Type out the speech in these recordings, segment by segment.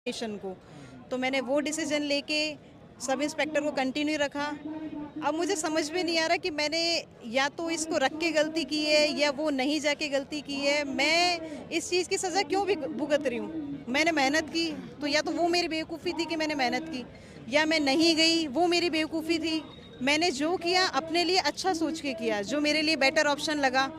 Station को, तो मैंने वो डिसीजन लेके सब इंस्पेक्टर को कंटिन्यू रखा। अब मुझे समझ में नहीं आ रहा कि मैंने या तो इसको रख के गलती की है या वो नहीं जाके गलती की है। मैं इस चीज़ की सज़ा क्यों भी भुगत रही हूँ? मैंने मेहनत की तो या तो वो मेरी बेवकूफ़ी थी कि मैंने मेहनत की, या मैं नहीं गई वो मेरी बेवकूफ़ी थी। मैंने जो किया अपने लिए अच्छा सोच के किया, जो मेरे लिए बेटर ऑप्शन लगा।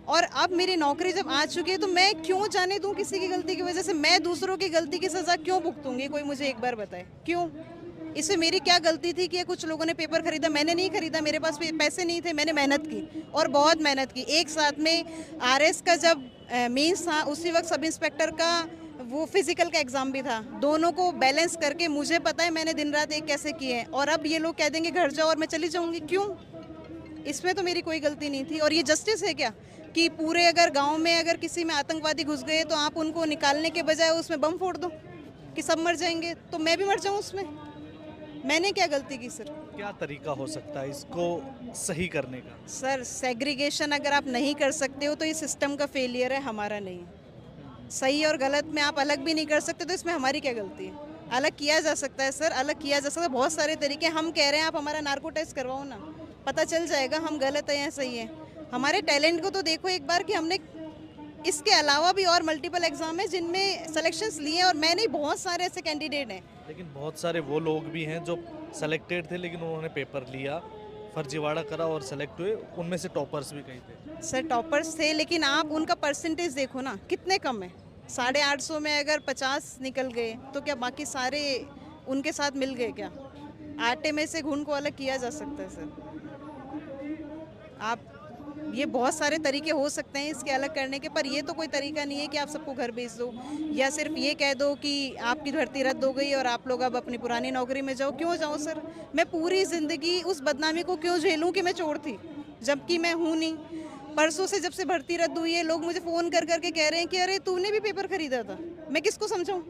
और अब मेरी नौकरी जब आ चुकी है तो मैं क्यों जाने दूं किसी की गलती की वजह से? मैं दूसरों की गलती की सज़ा क्यों भुगतूंगी? कोई मुझे एक बार बताए क्यों? इसमें मेरी क्या गलती थी कि कुछ लोगों ने पेपर खरीदा, मैंने नहीं खरीदा, मेरे पास पैसे नहीं थे, मैंने मेहनत की और बहुत मेहनत की। एक साथ में आरएस का जब मेंस था उसी वक्त सब इंस्पेक्टर का वो फिजिकल का एग्ज़ाम भी था, दोनों को बैलेंस करके मुझे पता है मैंने दिन रात एक कैसे किए हैं। और अब ये लोग कह देंगे घर जाओ और मैं चली जाऊँगी, क्यों? इसमें तो मेरी कोई गलती नहीं थी। और ये जस्टिस है क्या कि पूरे अगर गांव में अगर किसी में आतंकवादी घुस गए तो आप उनको निकालने के बजाय उसमें बम फोड़ दो कि सब मर जाएंगे, तो मैं भी मर जाऊं उसमें? मैंने क्या गलती की सर? क्या तरीका हो सकता है इसको सही करने का? सर सेग्रीगेशन अगर आप नहीं कर सकते हो तो ये सिस्टम का फेलियर है, हमारा नहीं। सही और गलत में आप अलग भी नहीं कर सकते तो इसमें हमारी क्या गलती है? अलग किया जा सकता है सर, अलग किया जा सकता है, बहुत सारे तरीके। हम कह रहे हैं आप हमारा नार्को टेस्ट करवाओ ना, पता चल जाएगा हम गलत है या सही है। हमारे टैलेंट को तो देखो एक बार कि हमने इसके अलावा भी और मल्टीपल एग्जाम है जिनमें सिलेक्शंस लिए और मैं नहीं, बहुत सारे ऐसे कैंडिडेट हैं। लेकिन बहुत सारे वो लोग भी हैं जो सेलेक्टेड थे लेकिन उन्होंने पेपर लिया, फर्जीवाड़ा करा और सेलेक्ट हुए, उनमें से टॉपर्स भी कई थे। सर टॉपर्स थे लेकिन आप उनका परसेंटेज देखो ना कितने कम है। 850 में अगर 50 निकल गए तो क्या बाकी सारे उनके साथ मिल गए क्या? आटे में से घुन को अलग किया जा सकता है सर। आप ये बहुत सारे तरीके हो सकते हैं इसके अलग करने के, पर ये तो कोई तरीका नहीं है कि आप सबको घर भेज दो या सिर्फ ये कह दो कि आपकी भर्ती रद्द हो गई और आप लोग अब अपनी पुरानी नौकरी में जाओ। क्यों जाऊँ सर? मैं पूरी ज़िंदगी उस बदनामी को क्यों झेलूँ कि मैं चोर थी, जबकि मैं हूँ नहीं। परसों से जब से भर्ती रद्द हुई है लोग मुझे फ़ोन कर करके कह रहे हैं कि अरे तूने भी पेपर खरीदा था। मैं किसको समझाऊँ?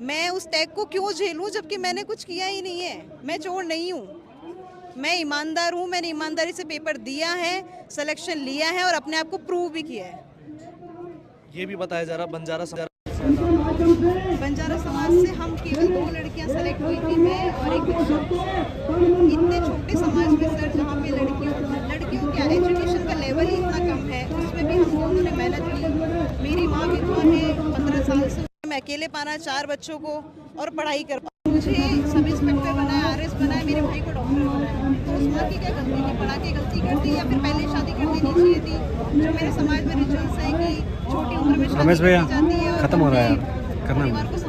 मैं उस टैग को क्यों झेलूँ जबकि मैंने कुछ किया ही नहीं है? मैं चोर नहीं हूँ, मैं ईमानदार हूँ। मैंने ईमानदारी से पेपर दिया है, सिलेक्शन लिया है और अपने आप को प्रूव भी किया है। ये भी बताया जा रहा बंजारा समाज से हम केवल 2 लड़कियां सेलेक्ट हुई थी, मैं और एक बच्चा। इतने छोटे समाज में सर जहाँ पे लड़कियों क्या एजुकेशन का लेवल ही इतना कम है, उसमें भी हम दोनों ने मेहनत की। मेरी माँ विधवा है, 15 साल से मैं अकेले पाना 4 बच्चों को और पढ़ाई कर मुझे सब इंस्पेक्टर बनाया, आरएस बनाया, मेरे भाई को डॉक्टर बनाया। तो उस माँ की क्या गलती थी? पढ़ा के गलती कर दी या फिर पहले शादी कर देनी चाहिए थी? जो मेरे समाज में रिचुअल्स है कि छोटी उम्र में शादी की जाती है और खत्म हो रहा है परिवार को